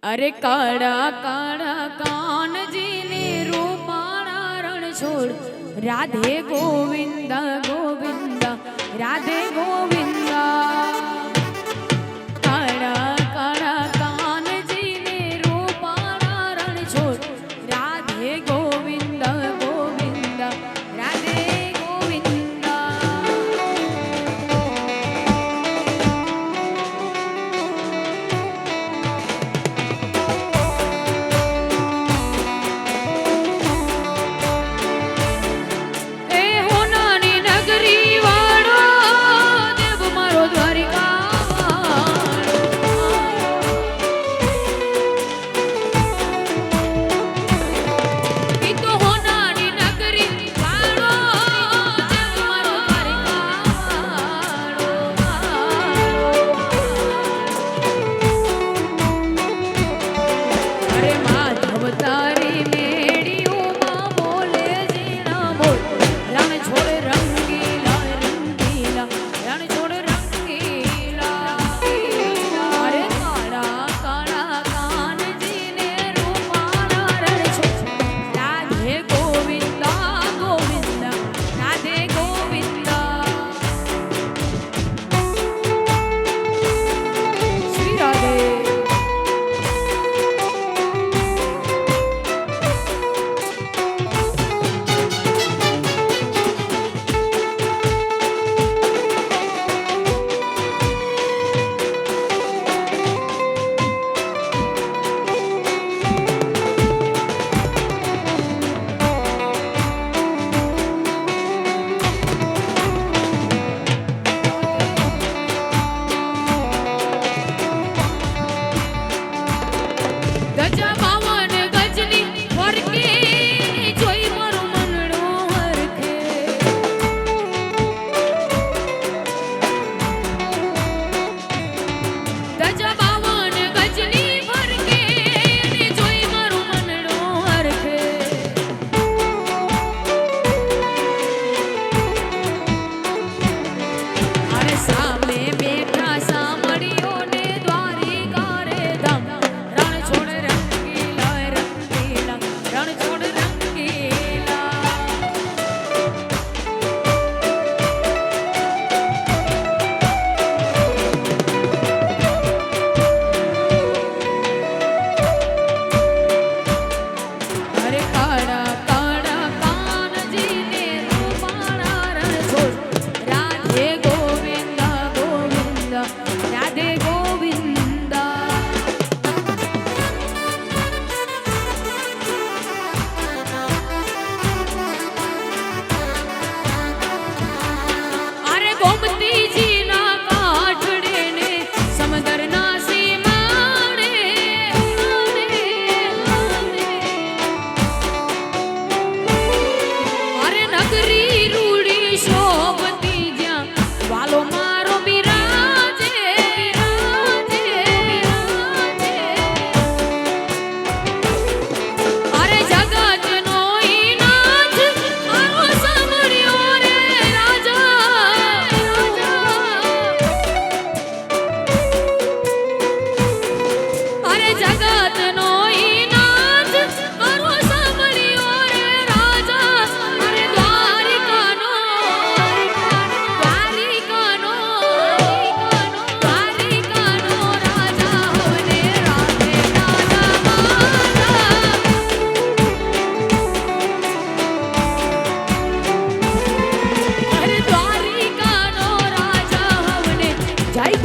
अरे काड़ा काड़ा कान जी ने रूपाणा रण छोड़ राधे गोविंदा गोविंदा राधे गोविंदा काड़ा काड़ा कान जी ने रूपाणा रण छोड़ राधे गोविंदा गोविंदा राधे गोविंदा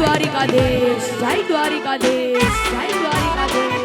द्वारिका देश, जय द्वारिका देश, जय द्वारिका देश।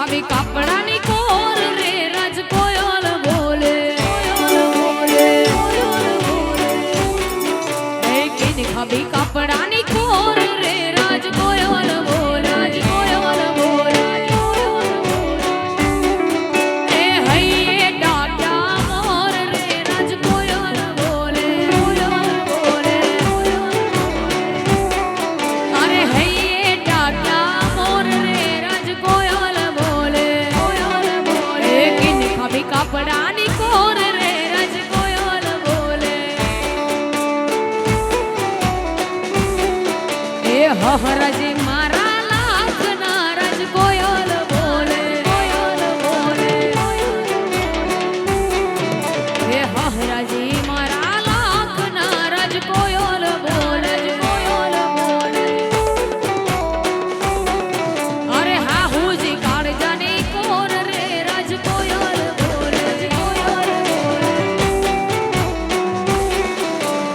ખાવી કાપડાની કોર રે રજ કોયલ બોલે કિન ખાવી કાપડાની કોર રે રજ કોયલ બોલે કોયલ બોલે એ હૈયે ડાક્યા મોર રે રજ કોયલ બોલે બોલે અરે હૈયે ડાક્યા મોર રે રજ કોયલ બોલે બોલે કિન ખાવી કાપડાની કોર રે રજ કોયલ બોલે એ હહરજી મારા લાખના રજ કોયલ બોલે એ હહરજી મારા લાખના રજ કોયલ બોલે અરે હા હુજી કાળજાની કોર રે રજ કોયલ બોલે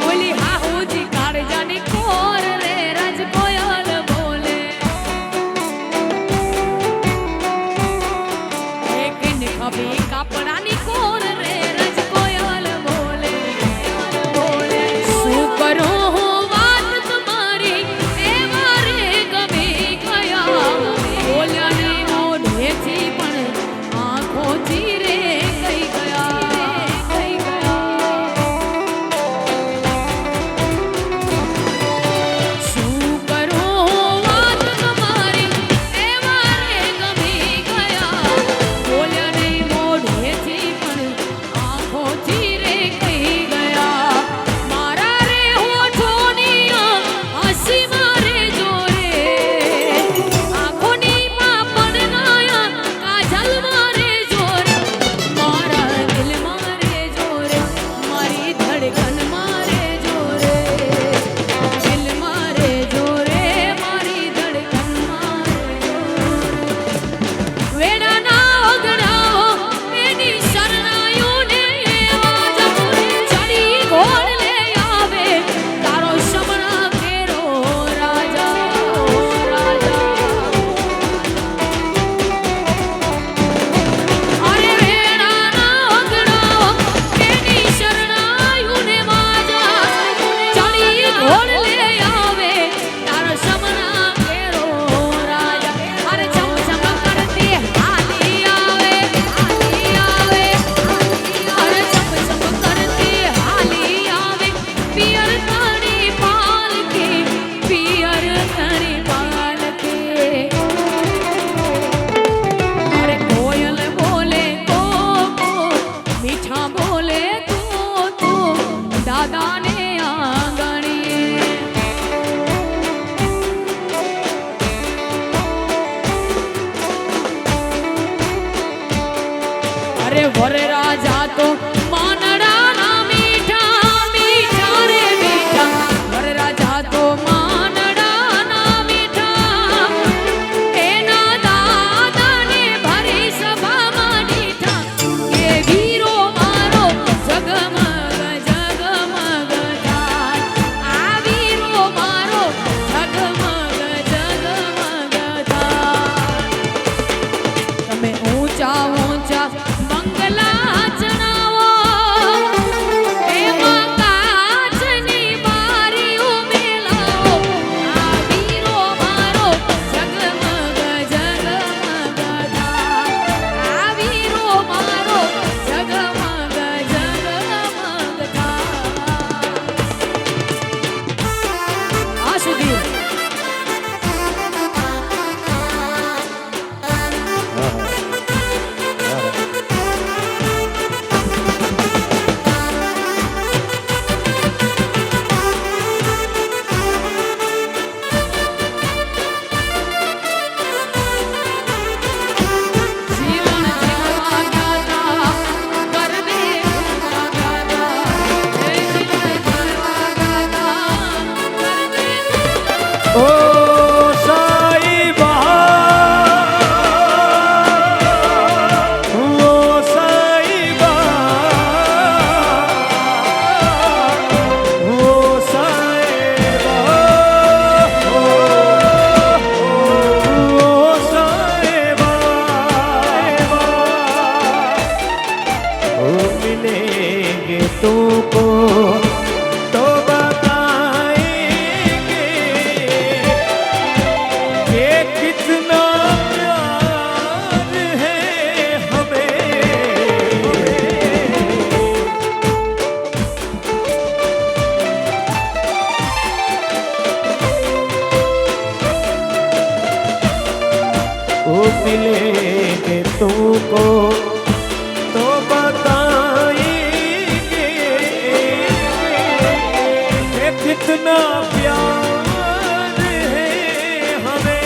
બોલી હા હુજી કાળજાની કોર રે રજ કોયલ બોલે કિન ખભી કાપડાની કોર રે રજ કોયલ બોલે શું કરું હું વાત તમારી એ મારે ગમી ગયા બોલ્યા ને મોઢેથી પણ આંખોથી રે કહી ગયા શું કરું હું વાત તમારી એ મારે ગમી ગયા બોલ્યા ને મોઢેથી પણ આંખોથી રે કહી ગયા મારા રે હોઠોની હસી મારે જોરે આંખોની પાપડ નાયા કાજલ મારે જોરે મારા દિલ મારે જોરે મારી ધડકન મારે જોરે દિલ મારે જોરે મારી ધડકન મારે વેડાના ઓગણાઓ એની શરણાઈઓને આવાજ ચડી ઘોડ લે આવે તારો શમણા કેરો રાજા અરે વેડાના ઓગણાઓ એની શરણાઈઓને વાજા ચડી ઘોડ લે આવે તારો શમણા કેરો રાજા અરે ચમ ચમ કરતી હાલી આવે અરે ચમ ચમ કરતી હાલી આવે પિયર તારી પાલકી પિયર તારી પાલકી અરે કોયલ બોલે કો મીઠા બોલે તો દાદાને આંગણીએ અરે વર રાજા તો માનડાના મીઠા મીઠા રે મીઠા વર રાજા તો માનડાના મીઠા એના દાદાને ભરી સભામાં દીઠા એ વીરો મારો જગમગ જગમગ થાય આ વીરો મારો જગમગ જગમગ થાય તમે ઊંચા ઊંચા બંગલા मिलेंगे तुमको तो बताएंगे कि कितना प्यार है हमें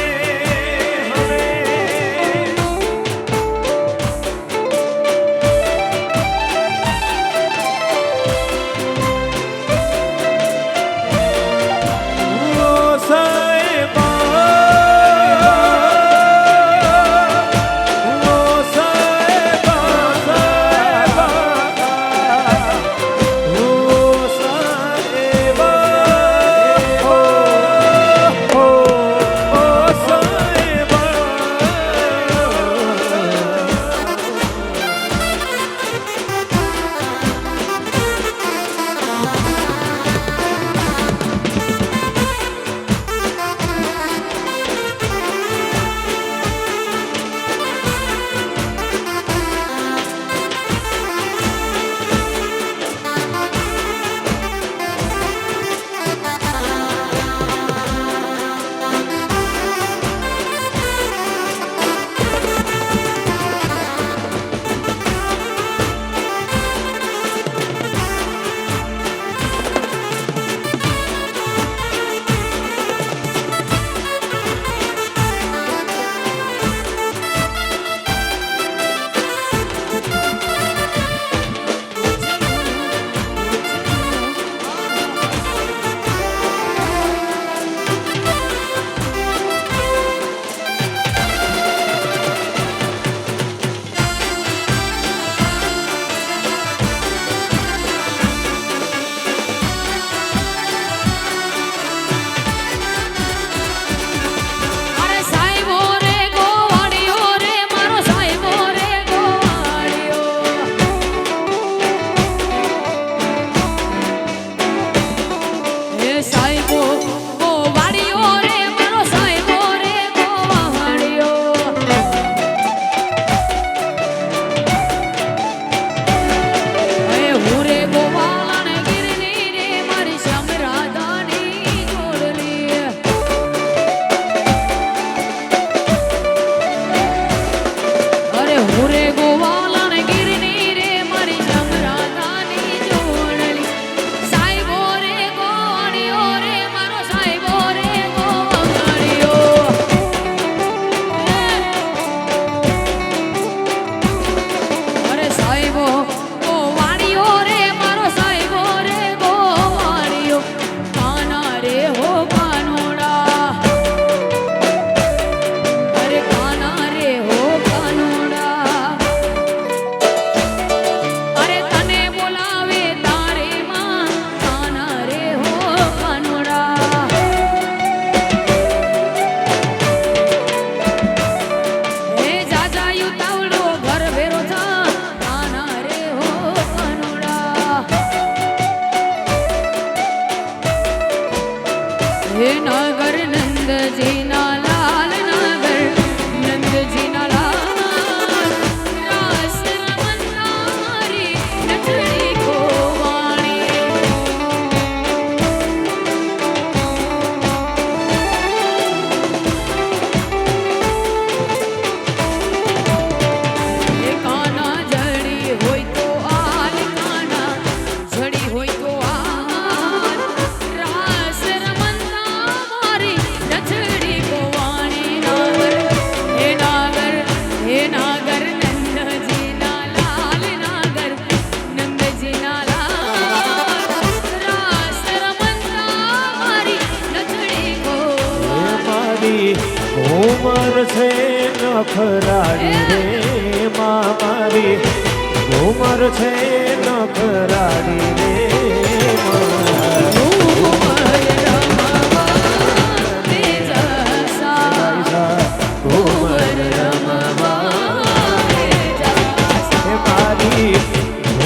ओ साहिबा હે નગર નંદજીના લાલ નગર નંદજીના લાલ રાસ રમનારી નથડી કોવાણી હે કાના જડી હોય તો આલ કાના જડી હોય તો આલ રાસ રમનારી નથડી કોવાણી નાગર હે નાગર હે નાગર નંદજીના લાલ નાગર નંદજીના લાલ રાસ રમનારી નથડી કોવાણી મારી ઉમર છે નખરાડી રે મારી ઉમર છે નખરાડી રે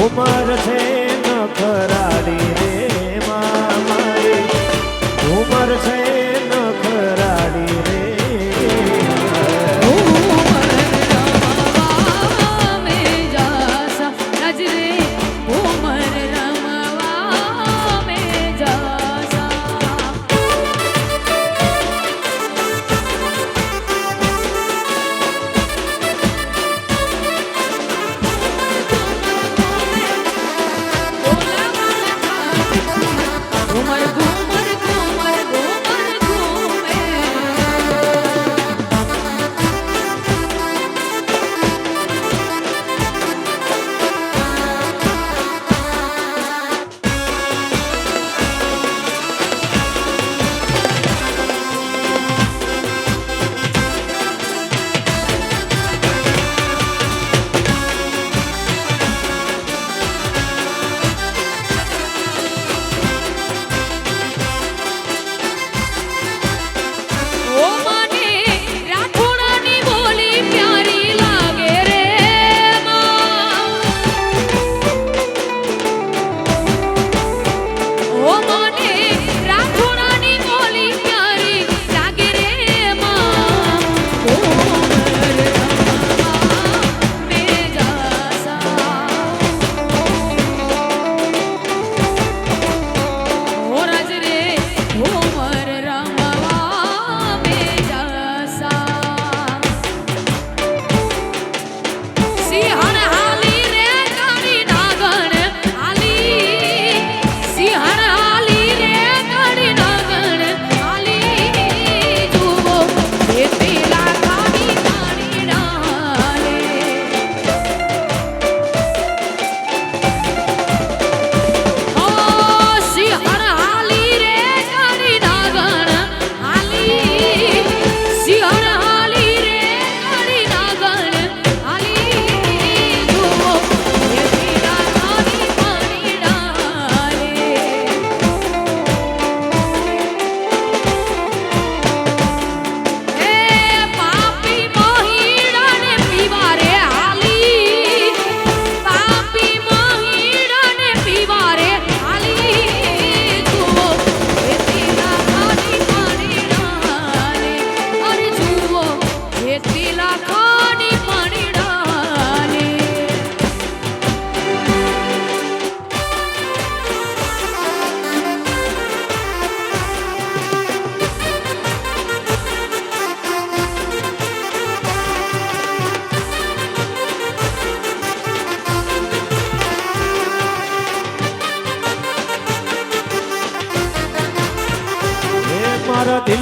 ઉમર છે નખરાડી રે મારી ઉમર છે નખરાડી રે મેં જાસા નજરે ઉમર રમવા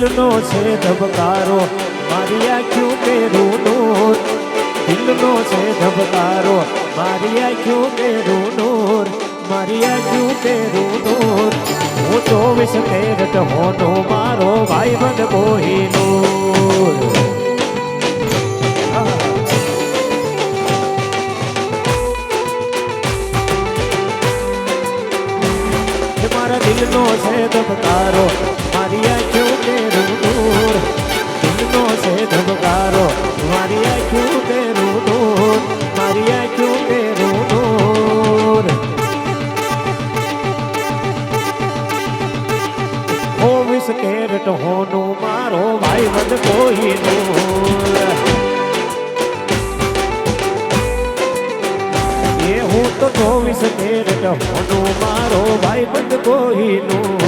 દિલનો છે ધબકારો મારી આંખ્યું કેરું નૂર દિલનો છે ધબકારો મારી આંખ્યું કેરું નૂર મારી આંખ્યું કેરું નૂર હું 24 કેરેટ હોનો મારો ભાઈબંધ કોહિનૂર મારા દિલનો છે ધબકારો મારી આંખ્યું કેરું નૂર દિલનો છે ધબકારો મારી આંખ્યું કેરું નૂર મારી આંખ્યું કેરું નૂર 24 કેરેટ હોનું મારો ભાઈબંધ કોહિનૂર એ હું તો 24 કેરેટ હોનું મારો ભાઈબંધ કોહિનૂર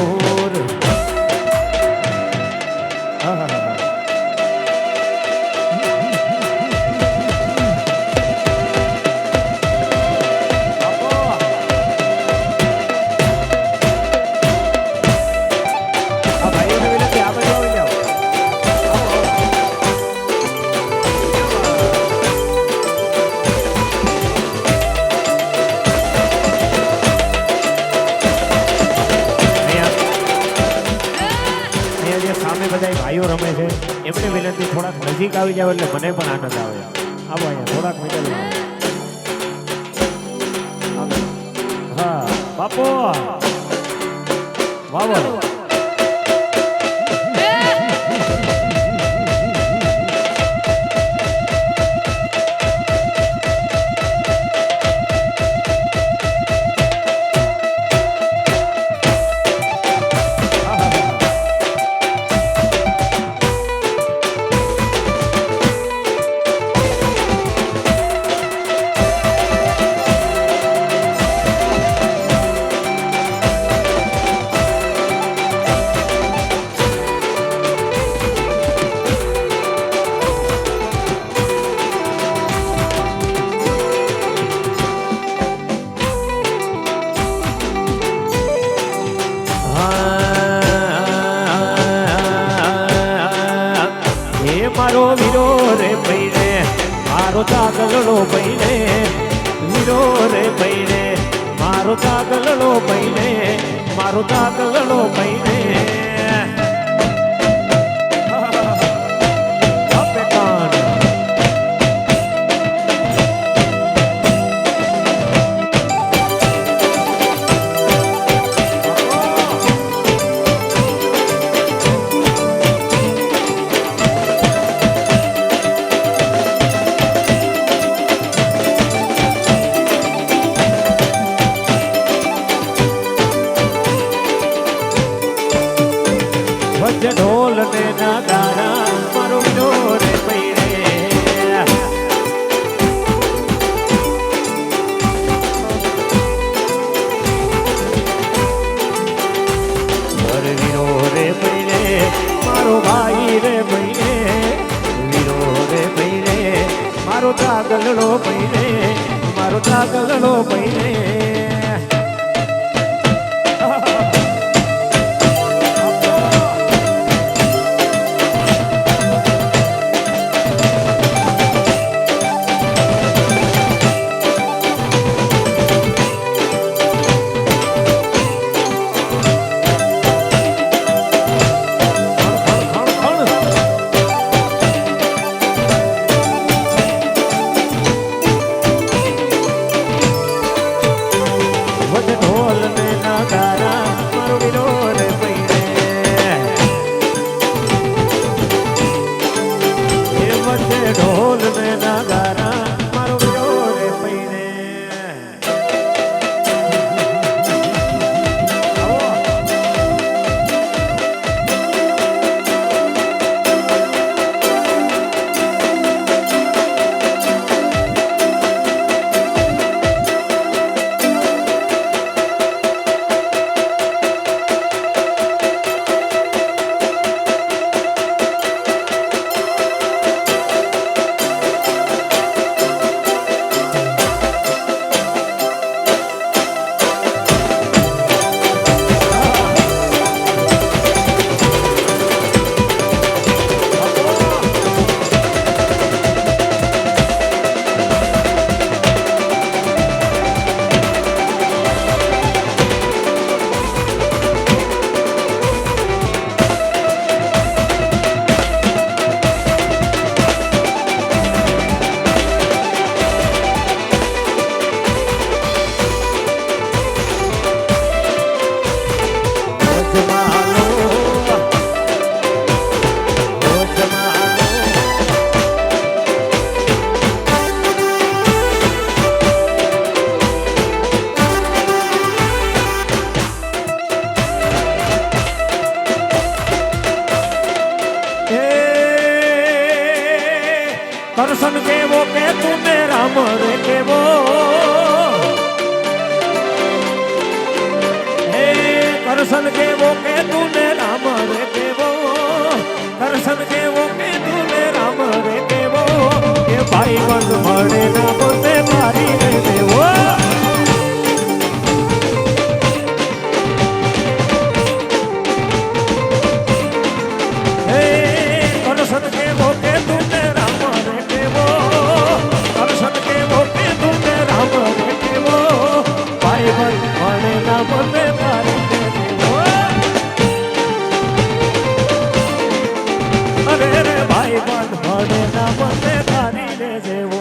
ભાઈઓ રમે છે એમને વિનંતી થોડાક નજીક આવી જાવ એટલે મને પણ આનંદ આવે આવો અહીંયા થોડાક નજીક હા બાપો વાવો મારો વીરો રે પૈને મારો ચાગલડો પૈને વીરો રે પૈને મારો ચાગલડો પૈને મારો ચાગલડો પૈને ઢોલ ને નગારા મારો વીરો રે પૈને વીરો રે પૈને મારો ભાઈ રે પૈને વીરો રે પૈને મારો ચાગલડો પૈને મારો ચાગલડો પૈને કરશન કેવો કે તુને રામ રે કેવો હે કરશન કેવો કે તુને રામ રે કેવો કરશન કેવો કે તુને રામ રે કેવો એ ભાઈ બંધ મળે ના બોલે મારી રે દેવો કરશન કેવો કે તુને રામ રે કેવો કરશન કેવો કે તુને રામ રે કેવો ભાઈ બંધ મળે ના બોલે મારી રે દેવો અરે રે ભાઈ બંધ મળે ના બોલે મારી રે દેવો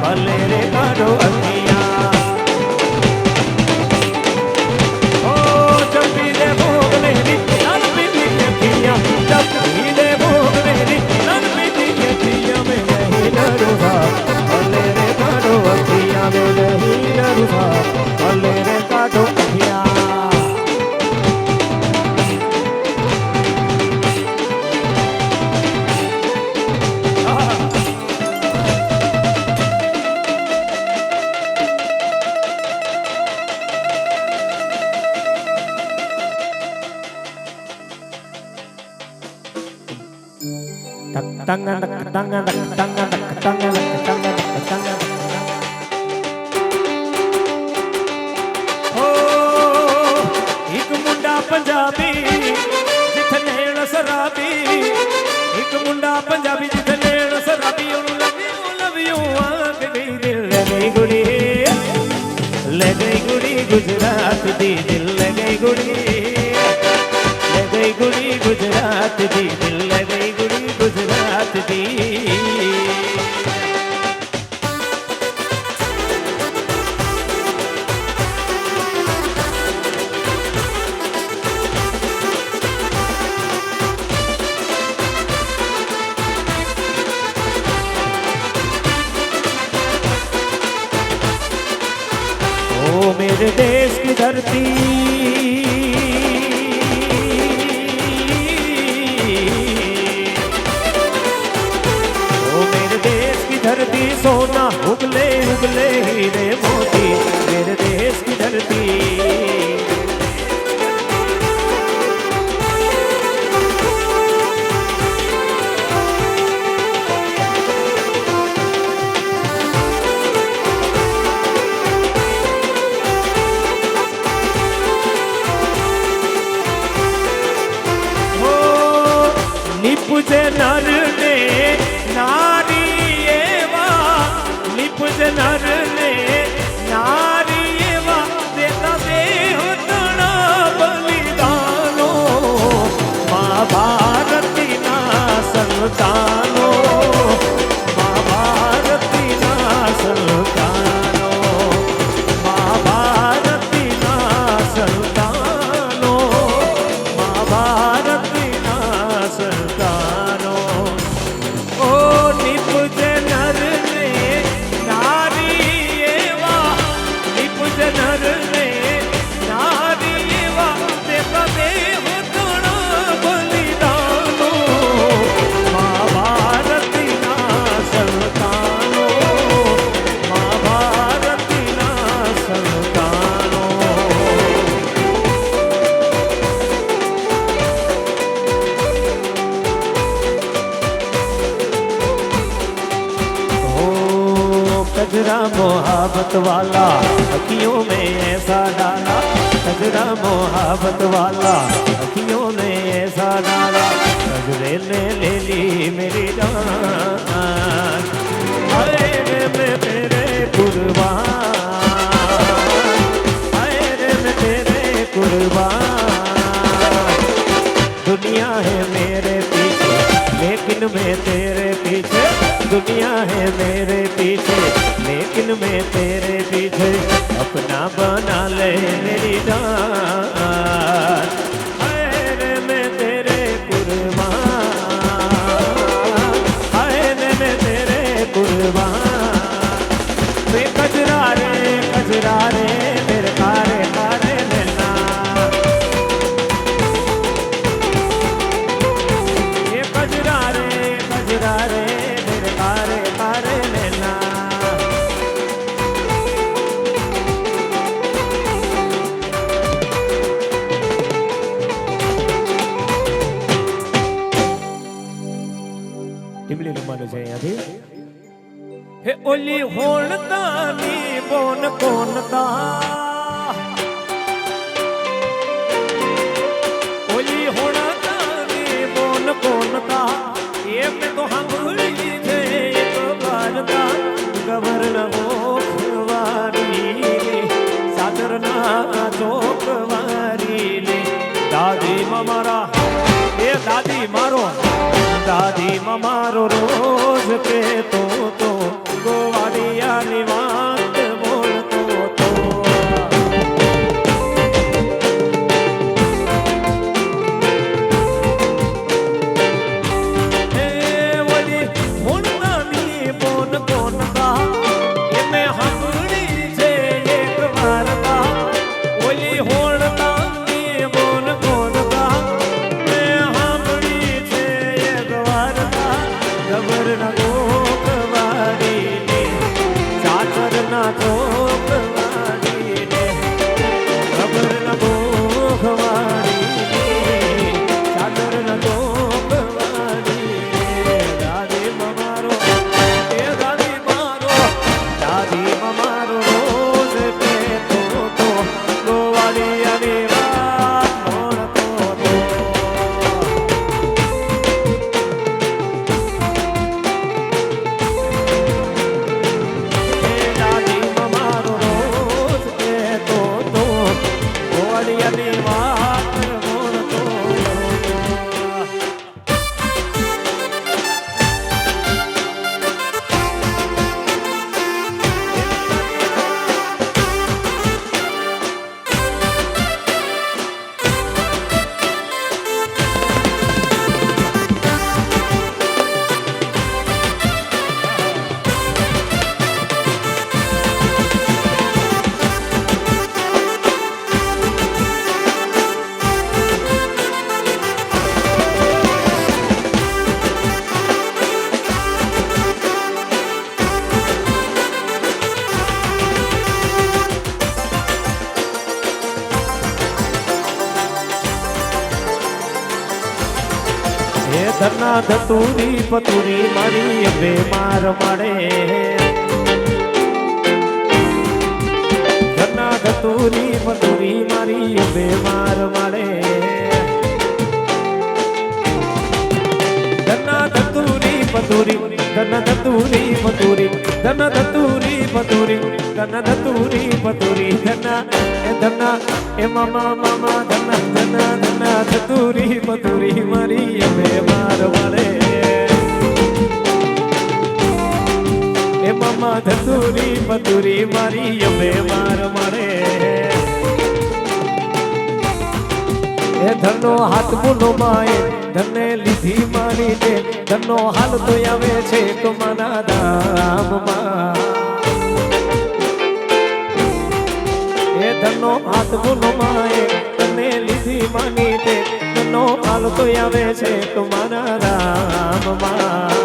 ભલે રે કાઢો અખિયા ઓ જપી દે ભોગલે લાલ પીલી અખિયા જપી દે ભોગલે લાલ પીલી અખિયા મે નહીં ડરુભા ભલે રે કાઢો અખિયા મે નહીં ડરુભા ભલે રે કાઢો અખિયા ਇੱਕ ਮੁੰਡਾ ਪੰਜਾਬੀ ਜਿੱਥੇ ਨੇੜ ਸ਼ਰਾਬੀ ਇੱਕ ਮੁੰਡਾ ਪੰਜਾਬੀ ਜਿੱਥੇ ਨੇੜ ਸ਼ਰਾਬੀ ਉਹਨੂੰ ਲਵ ਯੂ ਆ ਕੇ ਗਈ गुजरात दी दिल गई गुड़ी ले गई गुड़ी गुजरात दी दिल गई गुड़ी गुजरात दी ओ मेरे देश की धरती ओ मेरे देश की धरती सोना उगले उगले हीरे मोती मेरे देश की धरती निपुज नर ने नारी एवा निपुज नर ने नारी एवा देता देह तणा बलिदानो माँ भारती ना संतानो माँ भारती ना संतानो माँ भारती ना संतानो माँ भारती ना संतानो ओ निपुज नर ने नारी एवा निपुज नर ने नारी एवा देता देव तणा बलिदानो माँ भारती ना संतानो माँ भारती ना संतानो कजरा मोहब्बत वाला अखियों में ऐसा डाला कजरा मोहब्बत वाला अखियों में ऐसा डाला कजरे ने ले ली मेरी जान हाय रे मैं तेरे कुर्बान हाय रे मैं तेरे कुर्बान दुनिया है मेरे पीछे लेकिन मैं तेरे पीछे दुनिया है मेरे पीछे लेकिन मैं तेरे पीछे अपना बना ले मेरी जान हाय रे मैं तेरे कुर्बान हाय रे मैं तेरे कुर्बान वे कजरा रे मेरे कारे कारे नैना ये कजरा रे मेरे कारे कारे नैना ટીમલી નંબરનો છે અહીંયાથી હે ઓલી હોણતાની બોન કોનતા ઓલી હોણતાની બોન કોનતા એ મેં તો સાંભળી છે એક વાર્તા ગવર્ન મોખવારી સાદરના ચોકવારી દાદી મારા એ દાદી મારો દાદી મારો રોજ કહેતો તો ગોવાડિયાની વાત બોલતો તો હે ઓલી હોણતાની બોન કોનતા એ મેં સાંભળી છે એક વાર્તા ઓલી હોણતાની બોન કોનતા મેં સાંભળી છે એક વાર્તા ગબર ન ગોકવા ધના ધતુરી પતુરી મારી અંબે માર મળે ધના ધતુરી પતુરી મારી અંબે માર મળે ધના ધતુરી પતુરી ધના ધતુરી પતુરી ધના ધતુરી પતુરી ધના ધતુરી પતુરી ધના એ મામા મામા ધના ધના ધના ધતુરી પતુરી મારી અંબે માર મળે એ મામા ધતુરી પતુરી મારી અંબે માર મળે એ ધનો હાથ બોલો માએ ધને લીધી મારી દે ધનો હાલ તો આવે છે કમાના ધામમાં એ ધનો હાથ બોલો માએ ધને લીધી માની દે ધનો હાલ તો આવે છે કમાના ધામમાં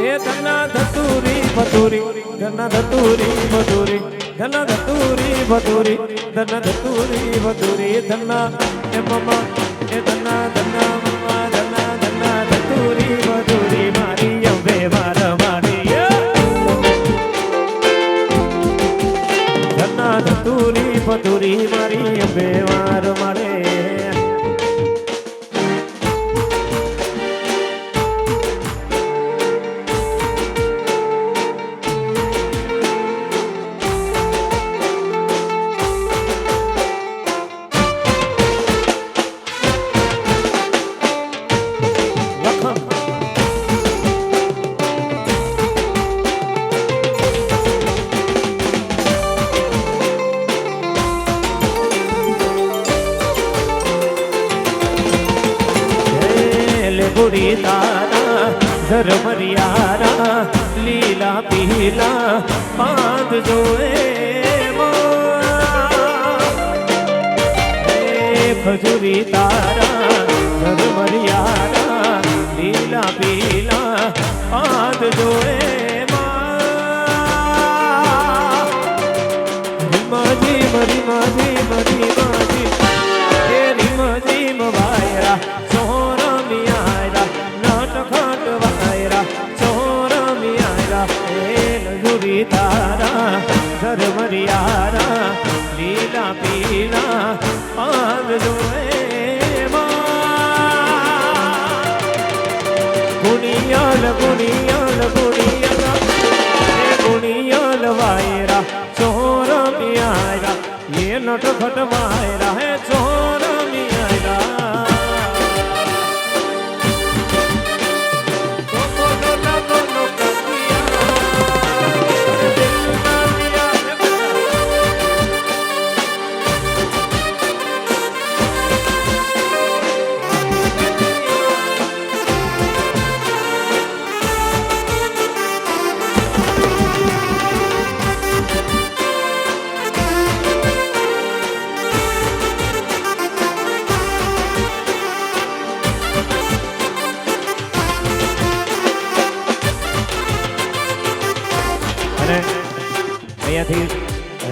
એ ધના ધતુરી પતુરી ધના ધતુરી પતુરી ધના ધતુરી પતુરી ધના ધતુરી પતુરી ધના એ મમા એ ધના ધના મમા ધના ધના ધતુરી પતુરી મારી અંબે માર મારી ધના ધતુરી પતુરી મારી અંબે માર મારે ગુડી તારા ધર્મરિયારા લીલા પીલા પાંદ જોએ ખજૂરી તારા ધર્મરિયારા લીલા પીલા પાંદ જોએ માજી મરી માજી મરી માજી એ રીમજી મવાયરા તારા ધર્મરિયારા લીલા પીલા પાંદ જોએ ગુણિયાલ ગુણિયાલ ગુણિયાલ ગુણિયાલ વાયરા ચોર મિયારા એ નટખટ વાયરા હે ચોર મિયારા અહીંયાથી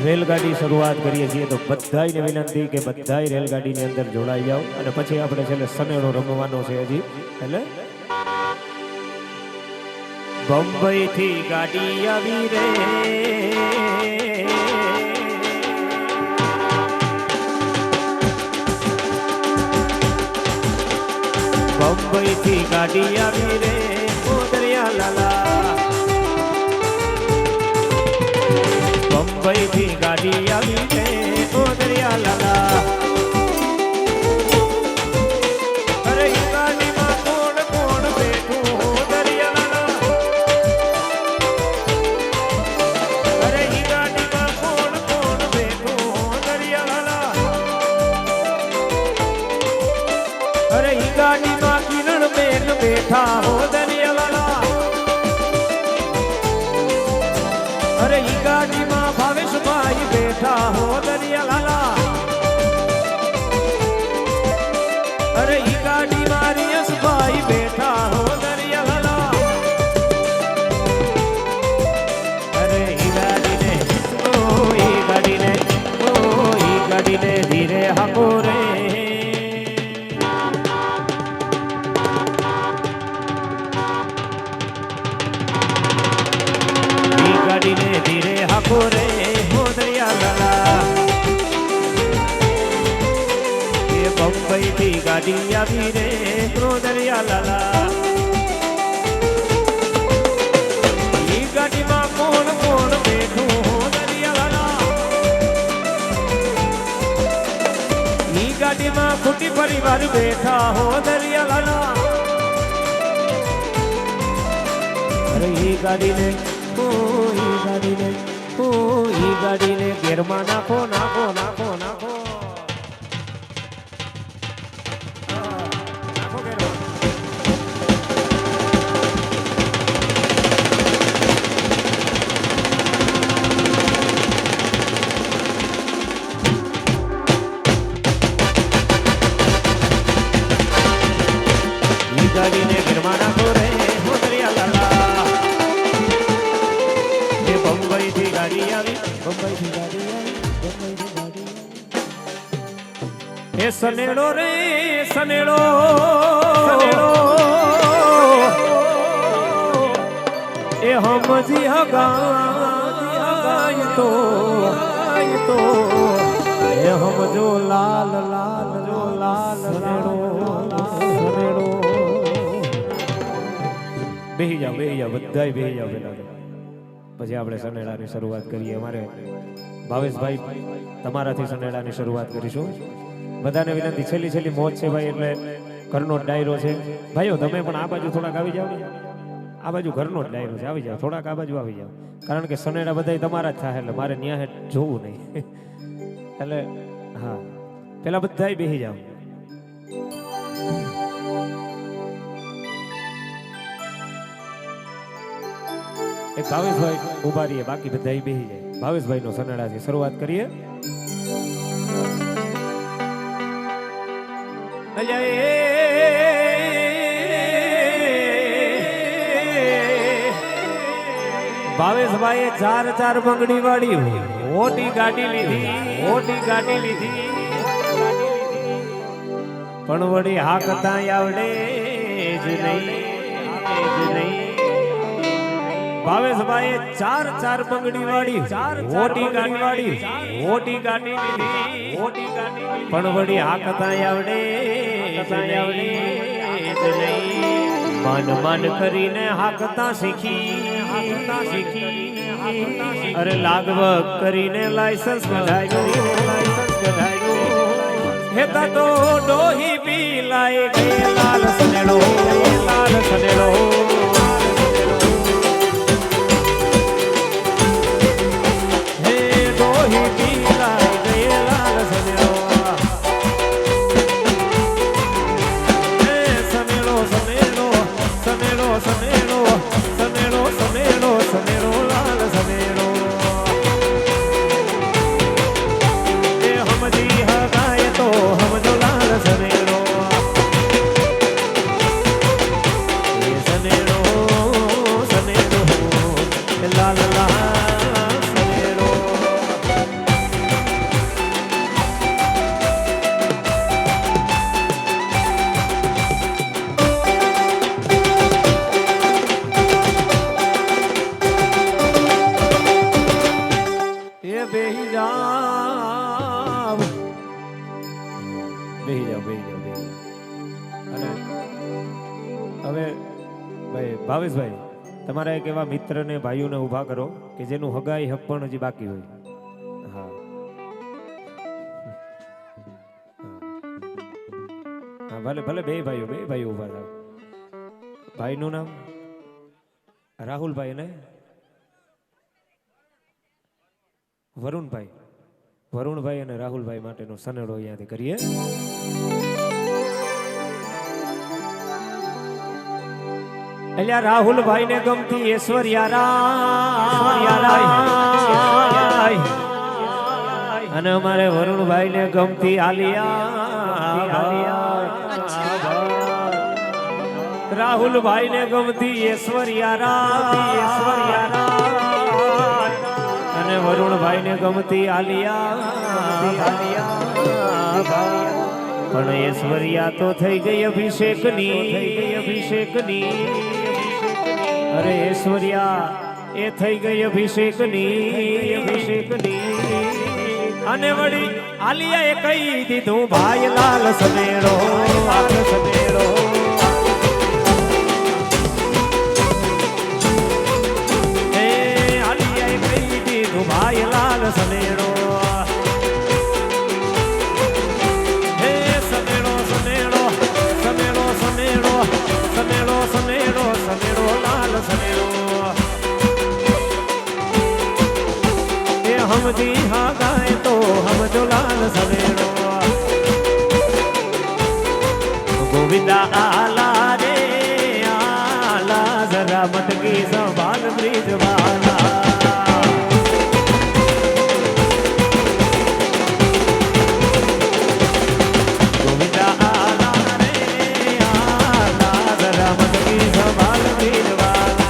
રેલગાડી શરૂઆત કરીએ છીએ તો બધાને વિનંતી કે બધાય રેલગાડીની અંદર જોડાઈ જાઓ અને પછી આપણે છેલ્લે સનેડો રમવાનો છે હજી એટલે બંબઈ થી ગાડી આવી રે બંબઈ થી ગાડી આવી રે ઓ દરિયા લાલા બંબઈ થી ગાડી આવી છે ઓ દરિયા લાલા અરે ઈ ગાડીમાં કોણ કોણ બેઠું દરિયા લાલા અરે ઈ ગાડીમાં કોણ કોણ બેઠું દરિયા લાલા અરે ઈ ગાડીમાં કિરણ બેન બેઠા હો દરિયા લાલા અરે ઈ ગાડીમાં ભાવેશભાઈ બેઠા હો દરિયા લાલા અરે ઈ ગાડીમાં રિયસભાઈ બેઠા હો દરિયા લાલા અરે ઈ ગાડીને ધીરે હાકો રે નાખો રે હો દરિયા લાલા એ બંબઈ થી ગાડી આવી રે હો દરિયા લાલા ઈ ગાડીમાં કોણ કોણ બેઠું હો દરિયા લાલા ઈ ગાડીમાં ખોટી પરિવાર બેઠા હો દરિયા લાલા અરે ઈ ગાડીને ઈ ગાડીને ઘેરમાં નાખો નાખો નાખો નાખો નાખો ઘેરમાં ઈ ગાડીને ઘેરમાં નાખો રે હો દરિયા લાલા બંબઈ થી ગાડી આવી બંબઈ થી ગાડી આવી બંબઈ થી ગાડી આવી એ સનેડો રે સનેડો એ હમજી હગાય તો એ હમજો લાલ લાલ જો લાલ સનેડો સનેડો બેહી જાઓ બધાય બેહી જાઓ પેલા પછી આપણે સનેડાની શરૂઆત કરીએ અમારે ભાવેશભાઈ તમારાથી સનેડાની શરૂઆત કરીશું બધાને વિનંતી છેલ્લી મોજ છે ભાઈ એટલે ઘરનો જ ડાયરો છે ભાઈઓ તમે પણ આ બાજુ થોડાક આવી જાઓ આ બાજુ ઘરનો જ ડાયરો છે આવી જાઓ થોડાક આ બાજુ આવી જાઓ કારણ કે સનેડા બધા તમારા જ થાય એટલે મારે ન્યાય જોવું નહીં એટલે હા પેલા બધાય બેસી જાઓ એક ભાવેશભાઈ ઉભા રહીએ બાકી બધા બેસી જાય ભાવેશભાઈ નો સનેડાથી શરૂઆત કરીએ ભાવેશભાઈએ ચાર બંગડી વાળી મોટી ગાડી લીધી પણ વળી હાકતા આવડે જ નહીં ભાવેશભાઈએ ચાર બંગડી વાળી મોટી ગાડી લીધી પણ વળી હાકતા આવડે માન કરીને હાકતા શીખી અરે લાગવગ કરીને લાયસન્સ કઢાયું હેતા તો ડોહી પી લાય ગે લાલ સનેડો હવે ભાઈ ભાવેશભાઈ તમારા એક એવા મિત્રને ભાઈઓને ઊભા કરો કે જેનું હગાઈ હક પણ હજી બાકી હોય હા ભલે બે ભાઈઓ ઊભા થાવ ભાઈનું નામ રાહુલભાઈ ને વરુણભાઈ અને રાહુલભાઈ માટેનો સનેડો અહીંયાથી કરીએ એટલે રાહુલભાઈ ને ગમતી ઐશ્વર્યા અને અમારે વરુણભાઈ ને ગમતી આલિયા રાહુલભાઈ ને ગમતી ઐશ્વર્યા અને વરુણભાઈ ને ગમતી આલિયા પણ ઐશ્વર્યા તો થઈ ગઈ અભિષેકની અરે ઐશ્વર્યા એ થઈ ગઈ અભિષેકની અને વળી આલિયાએ કહી દીધું ભાઈ લાલ સનેડો સનેડો એ આલિયાએ કહી દીધું ભાઈ લાલ સનેડો હે સનેડો સનેડો સનેડો સનેડો સનેડો સનેડો સનેડો લાલ સનેડો हम जी हाँ गाए तो हम जो लाल सवेरो गोविंदा आला रे आला जरा मटकी संभाल ब्रिज वाला गोविंदा आला रे आला जरा मटकी संभाल ब्रिज वाला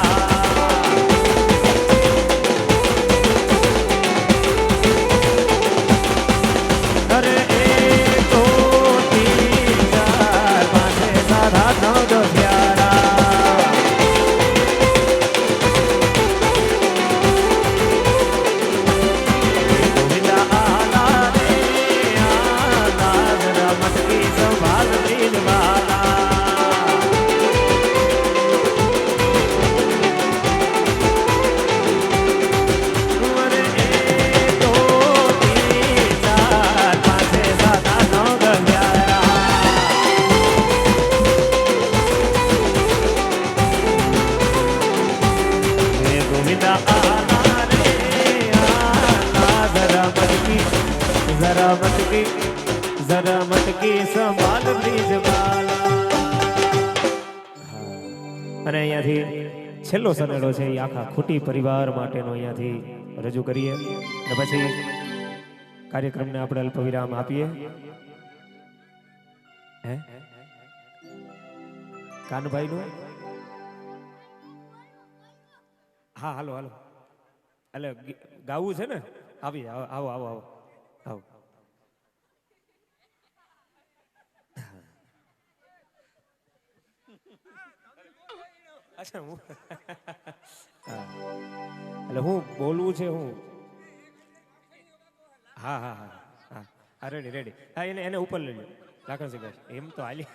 जरा मटकी संभाल ब्रिज वाला અને અહીંયાથી છેલ્લો સનેડો છે એ આખા ખૂટી પરિવાર માટેનો અહીંયાથી રજૂ કરીએ અને પછી કાર્યક્રમને આપણે અલ્પ વિરામ આપીએ હે કાનભાઈ નું હા હાલો હાલો એટલે ગાવું છે ને આવી આવો આવો આવો આવો અચ્છા હું એટલે હું બોલવું છે હું હા હા હા હા હા રેડી રેડી હા એને ઉપર લઈ લો લાખણસિંહ એમ તો હાલી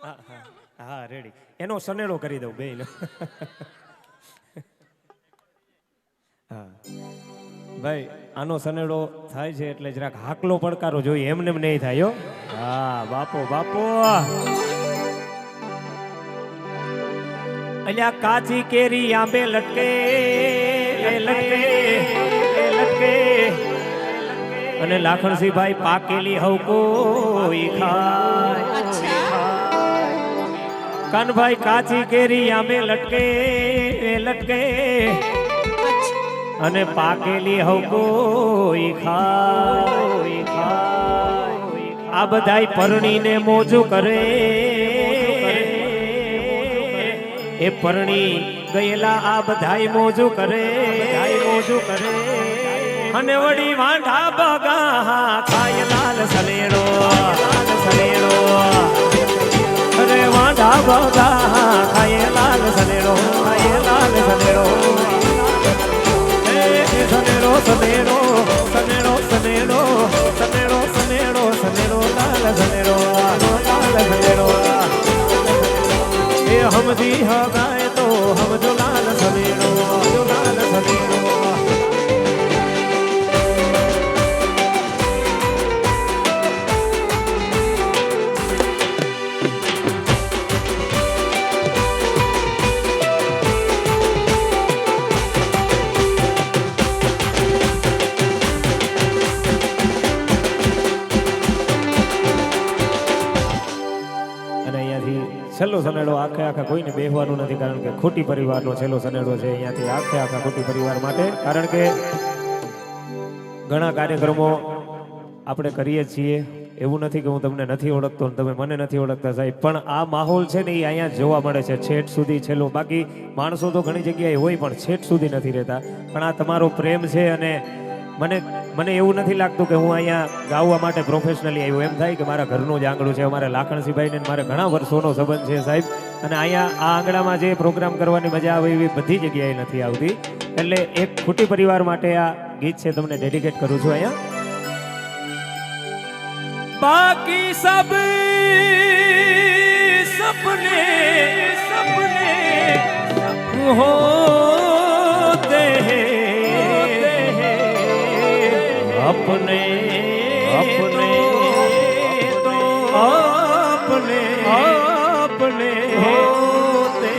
હા હા હા રેડી એનો સનેડો કરી દઉં બેયનો હા ભાઈ આનો સનેડો થાય છે એટલે જરાક હાકલો પડકારો જોઈએ એમને નહીં થાય હા બાપો બાપો અલ્યા કાચી કેરી આંબે લટકે લટકે લટકે અને લાખણસિંહ ભાઈ પાકેલી હવ કોઈ ખાય કાનભાઈ કાચી કેરી આંબે લટકે લટકે અને પાકેલી હવ કોઈ ખાય આ બધાય પરણીને મોજું કરે એ પરણી ગયેલા આ બધાય મોજું કરે અને વળી વાંઢા બગા ખાય લાલ સલેડો અરે વાંઢા બગા ખાય લાલ સલેડો સનેડો સનેડો સનેડો સનેડો સનેડો સનેડો સનેડો સનેડો લાલ સનેડો हम जी हाँ गाए तो हम जो लाल सनेडो છેલ્લો સનેડો આખા કોઈને બેહવાનું નથી કારણ કે ખોટી પરિવારનો છેલ્લો સનેડો છે અહીંયાથી આખા ખોટી પરિવાર માટે કારણ કે ઘણા કાર્યક્રમો આપણે કરીએ છીએ એવું નથી કે હું તમને નથી ઓળખતો અને તમે મને નથી ઓળખતા સાહેબ પણ આ માહોલ છે ને એ અહીંયા જોવા મળે છે છેટ સુધી છેલ્લો બાકી માણસો તો ઘણી જગ્યાએ હોય પણ છેટ સુધી નથી રહેતા પણ આ તમારો પ્રેમ છે અને મને એવું નથી લાગતું કે હું અહીંયા ગાવા માટે પ્રોફેશનલી આવ્યો. એમ થાય કે મારા ઘરનું જ આંગણું છે. અમારે લાખણસિંહભાઈને મારે ઘણા વર્ષોનો સંબંધ છે સાહેબ. અને અહીંયા આ આંગણામાં જે પ્રોગ્રામ કરવાની મજા આવે એવી બધી જગ્યાએ નથી આવતી. એટલે એક ખૂટી પરિવાર માટે આ ગીત છે, તમને ડેડિકેટ કરું છું અહીંયા. બાકી સબ સપને સપને હોતે अपने अपने तो अपने अपने होते.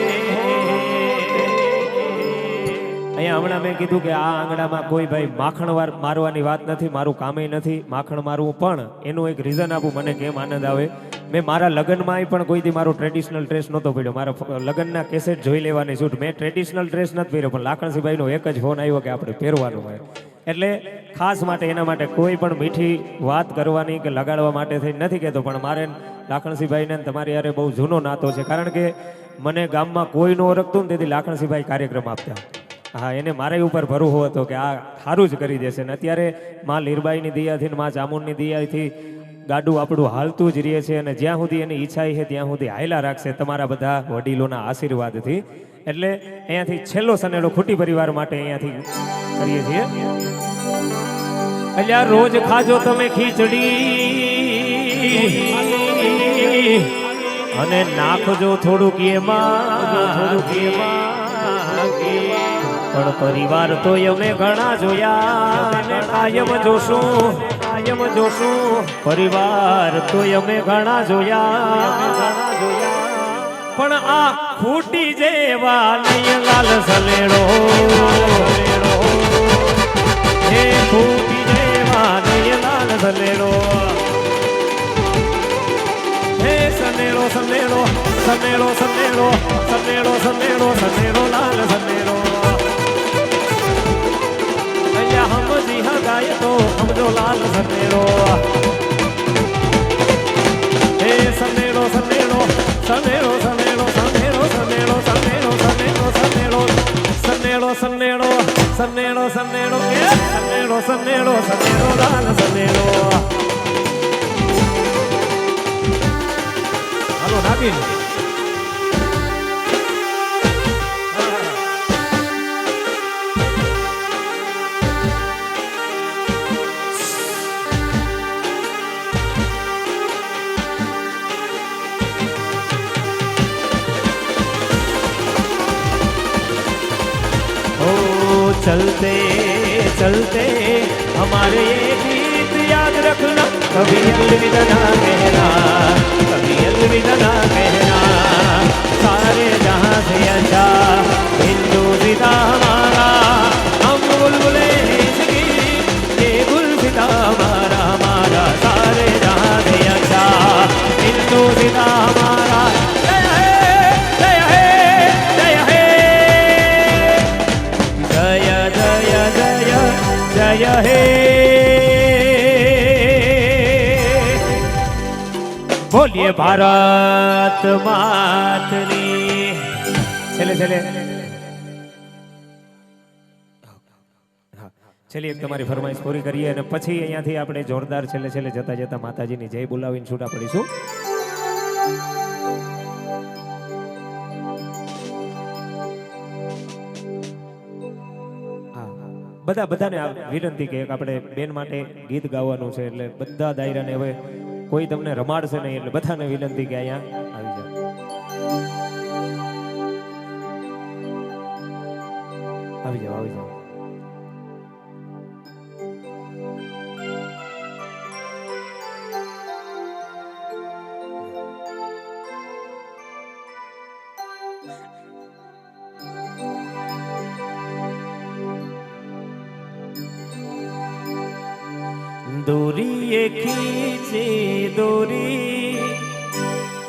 અહીંયા હમણાં મેં કીધું કે આ આંગણામાં કોઈ ભાઈ માખણ મારવાની વાત નથી, મારું કામે નથી માખણ મારવું, પણ એનું એક રીઝન આપું મને કેમ આનંદ આવે. મેં મારા લગ્નમાં પણ કોઈ દી મારો ટ્રેડિશનલ ડ્રેસ નહોતો પહેર્યો. મારા લગ્નના કેસેટ જોઈ લેવાની છૂટ. મેં ટ્રેડિશનલ ડ્રેસ નથી પહેર્યો, પણ લાખણસિંહભાઈનો એક જ ફોન આવ્યો કે આપણે પહેરવાનું હોય. એટલે ખાસ માટે એના માટે કોઈ પણ મીઠી વાત કરવાની કે લગાડવા માટે થઈ નથી કહેતો, પણ મારે લાખણસિંહભાઈને તમારી યારે બહુ જૂનો નાતો છે. કારણ કે મને ગામમાં કોઈ ન ઓળખતું ને તેથી લાખણસિંહભાઈ કાર્યક્રમ આપતા. હા, એને મારા ઉપર ભરોસો હતો કે આ સારું જ કરી દેશે. ને અત્યારે માં લીરબાઈની દયાથી ને માં ચામુંડની દયાથી ગાડું આપણું હાલતું જ રહે છે. અને જ્યાં સુધી એની ઈચ્છા છે ત્યાં સુધી હાયલા રાખશે તમારા બધા વડીલોના આશીર્વાદથી. એટલે અહીંયાથી છેલ્લો સનેડો ખૂટી પરિવાર માટે અહીંયાથી કરીએ છીએ. અલ્યા રોજ ખાજો તમે ખીચડી અને નાખજો થોડુંક એમાં, પણ પરિવાર તો અમે ઘણા જોયા ને કાયમ જોશું પરિવાર તો અમે ઘણા જોયા, પણ આ ખૂટી જેવા નહીં લાલ સલેડો હે ખૂટી જેવા નહીં લાલ સલેડો હે સનેડો સનેડો સનેડો સનેડો સનેડો સનેડો સનેડો લાલ સનેડો. અહીંયા હમજી હગાય તો સમજો લાલ સનેડો હે સનેડો સનેડો સનેડો સનેડો સનેડો સનેડો સનેડો સનેડો સનેડો સનેડો સનેડો સનેડો સનેડો કે સનેડો સનેડો સનેડો લાલ સનેડો. હાલો નાગીન चलते चलते हमारे ये गीत याद रखना, कभी अलविदा ना कहना, कभी अलविदा ना कहना. सारे जहां से अच्छा हिंदुस्तान हमारा, हम बुलबुले इसकी ये गुलसिता हमारा हमारा. सारे जहां से अच्छा हिंदुस्तान हमारा. जय हे बोलिए भारत मातની. છેલ્લે છેલ્લે એક તમારી ફરમાઈશ પૂરી કરીએ અને પછી અહીંયાથી આપણે જોરદાર છેલ્લે જતા જતા માતાજીની જય બોલાવીને છૂટા પડીશું. બધાને વિનંતી કે આપણે બેન માટે ગીત ગાવાનું છે, એટલે બધા દાયરાને હવે કોઈ તમને રમાડશે નહીં, એટલે બધાને વિનંતી કે અહીંયા આવી જાઓ. આવી જાઓ આવી જાઓ. डोरी ये खींचे डोरी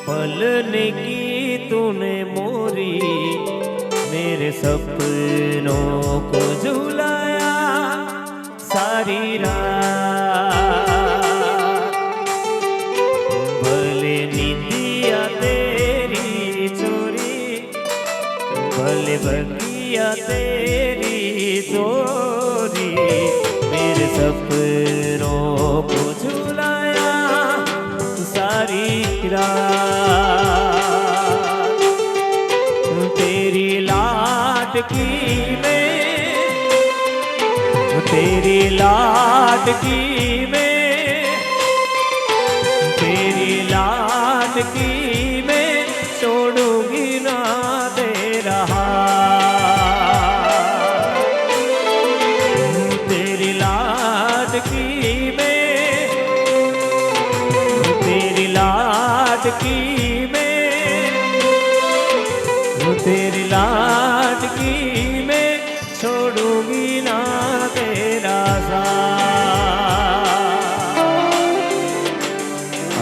पलने की तूने मोरी, मेरे सपनों को झुलाया सारी रात. भले नींदिया तेरी चोरी, भले बगी नैया तेरी चोरी मेरे सपनों को झुलाया सारी रात तेरी लाडकी में तेरी लाडकी में तेरी लाडकी में छोड़ूंगी ना तेरा हाथ तेरी लाडकी में तेरी लाडकी में तेरी लाडकी में छोड़ूंगी ना तेरा साथ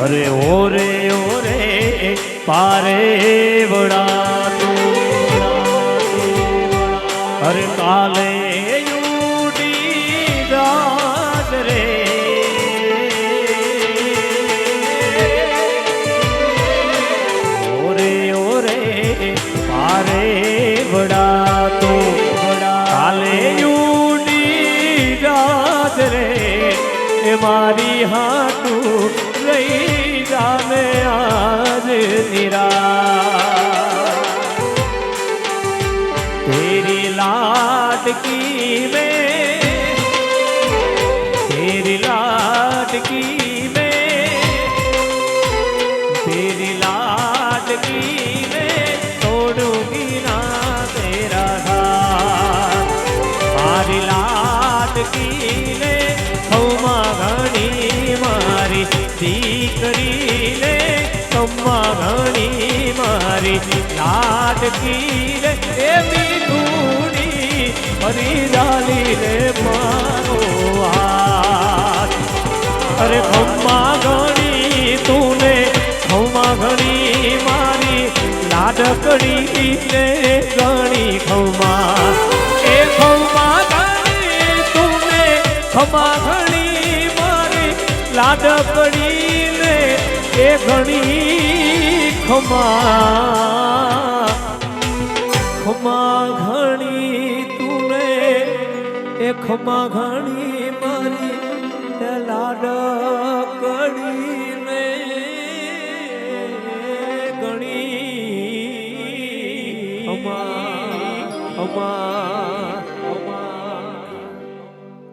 अरे ओरे ओरे पारे बड़ा तू अरे काले यूडी रात रे ओरे ओरे पारे बड़ा तू बड़ा काले यूडी रात रे ए मारी हाटू रही जाने आज निरा तेरी लाडकी में तेरी लाडकी में तेरी लाडकी में तोड़ूंगी ना तेरा साथ मारी लाडकी ने खौमा घणी मारी दीकरी ने खौमा घणी मारी लाडकी ने ए मीठूड़ी हरी डाली ने मारो हाथ अरे खौमा घणी तूने खौमा घणी मारी लाडकड़ी ने घणी खौमा ए खौमा घणी तूने खौमा घणी मारी लाडकड़ी ने ए घणी खमा खमा घणी तूने ए खमा घणी मारी लाडकड़ी ने घणी खमा खमा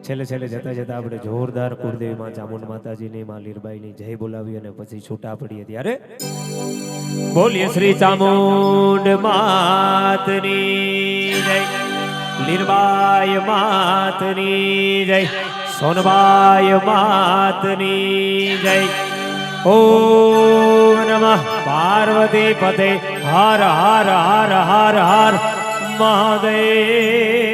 છેલ્લે છેલ્લે જતા જતા આપણે જોરદાર કુળદેવી માં ચામુંડ માતાજીની માં લીરબાઈની જય બોલાવી અને પછી છૂટા પડીએ ત્યારે બોલીએ શ્રી ચામુંડ માતની જય લીરબાઈ માતની જય સોનબાઈ માતની જય ઓમ નમઃ પાર્વતી પતે હર હર હર હર હર મહાદેવ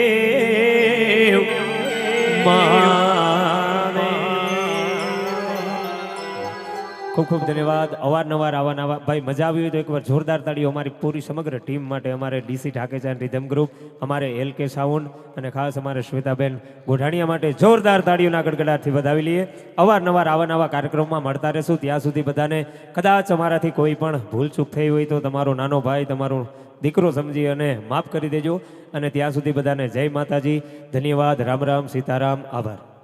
ખૂબ ખૂબ ધન્યવાદ અવારનવાર આવા ભાઈ મજા આવી હોય તો એકવાર જોરદાર તાળીઓ અમારી પૂરી સમગ્ર ટીમ માટે અમારે ડીસી ઠાકેચા રિધમ ગ્રુપ અમારે LK સાઉન્ડ અને ખાસ અમારે શ્વેતાબેન ગોઢાણીયા માટે જોરદાર તાળીઓના ગડગડાટથી વધાવી લઈએ અવારનવાર આવા કાર્યક્રમમાં મળતા રહેશું ત્યાં સુધી બધાને કદાચ અમારાથી કોઈ પણ ભૂલચૂક થઈ હોય તો તમારો નાનો ભાઈ તમારો દીકરો સમજી અને માફ કરી દેજો અને ત્યાં સુધી બધાને જય માતાજી ધન્યવાદ રામ રામ સીતારામ આભાર